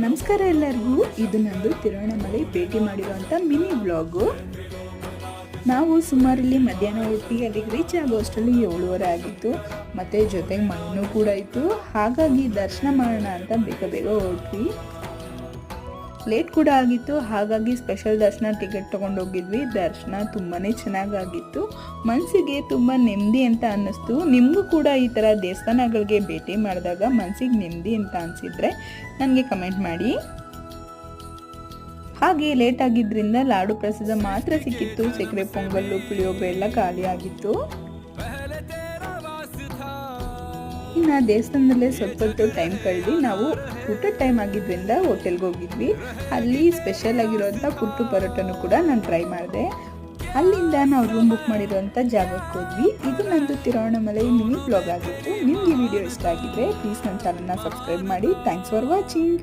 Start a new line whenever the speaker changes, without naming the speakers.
ನಮಸ್ಕಾರ ಎಲ್ಲರಿಗೂ. ಇದು ನಂದು ತಿರುವಣ್ಣಾಮಲೈ ಭೇಟಿ ಮಾಡಿರುವಂಥ ಮಿನಿ ವ್ಲಾಗು. ನಾವು ಸುಮಾರಲ್ಲಿ ಮಧ್ಯಾಹ್ನ ಹೊತ್ತಿಗೆ ಅಲ್ಲಿಗೆ ರೀಚ್ ಆಗೋಷ್ಟರಲ್ಲಿ 7:30 ಆಗಿತ್ತು. ಮತ್ತು ಜೊತೆಗೆ ಮಣ್ಣು ಕೂಡ ಇತ್ತು. ಹಾಗಾಗಿ ದರ್ಶನ ಮಾಡೋಣ ಅಂತ ಬೇಗ ಹೊರಟ್ವಿ. ಲೇಟ್ ಕೂಡ ಆಗಿತ್ತು. ಹಾಗಾಗಿ ಸ್ಪೆಷಲ್ ದರ್ಶನ ಟಿಕೆಟ್ ತೊಗೊಂಡೋಗಿದ್ವಿ. ದರ್ಶನ ತುಂಬಾ ಚೆನ್ನಾಗಾಗಿತ್ತು. ಮನಸ್ಸಿಗೆ ತುಂಬ ನೆಮ್ಮದಿ ಅಂತ ಅನ್ನಿಸ್ತು. ನಿಮಗೂ ಕೂಡ ಈ ಥರ ದೇವಸ್ಥಾನಗಳಿಗೆ ಭೇಟಿ ಮಾಡಿದಾಗ ಮನಸ್ಸಿಗೆ ನೆಮ್ಮದಿ ಅಂತ ಅನಿಸಿದರೆ ನನಗೆ ಕಮೆಂಟ್ ಮಾಡಿ. ಹಾಗೆ ಲೇಟ್ ಆಗಿದ್ದರಿಂದ ಲಾಡು ಪ್ರಸಾದ ಮಾತ್ರ ಸಿಕ್ಕಿತ್ತು. ಸಕ್ಕರೆ ಪೊಂಗಲ್ಲು, ಪುಳಿಯೋಗರೆ ಎಲ್ಲ ಖಾಲಿ ಆಗಿತ್ತು. ಇನ್ನು ದೇವಸ್ಥಾನದಲ್ಲೇ ಸ್ವಲ್ಪ ಹೊತ್ತು ಟೈಮ್ ಕಳೆದು ನಾವು ಊಟದ ಟೈಮ್ ಆಗಿದ್ದರಿಂದ ಹೋಟೆಲ್ಗೆ ಹೋಗಿದ್ವಿ. ಅಲ್ಲಿ ಸ್ಪೆಷಲ್ ಆಗಿರುವಂಥ ಪುಟ್ಟು ಪರೋಟನೂ ಕೂಡ ನಾನು ಟ್ರೈ ಮಾಡಿದೆ. ಅಲ್ಲಿಂದ ನಾವು ರೂಮ್ ಬುಕ್ ಮಾಡಿರುವಂಥ ಜಾಗಕ್ಕೆ ಹೋದ್ವಿ. ಇದು ನಂದು ತಿರುವಣ್ಣಾಮಲೈ ಮಿನಿ ವ್ಲಾಗ್ ಆಗಿತ್ತು. ನಿಮಗೆ ವಿಡಿಯೋ ಇಷ್ಟ ಆಗಿದ್ರೆ ಪ್ಲೀಸ್ ನನ್ನ ಚಾನಲ್ನ ಸಬ್ಸ್ಕ್ರೈಬ್ ಮಾಡಿ. Thanks for watching.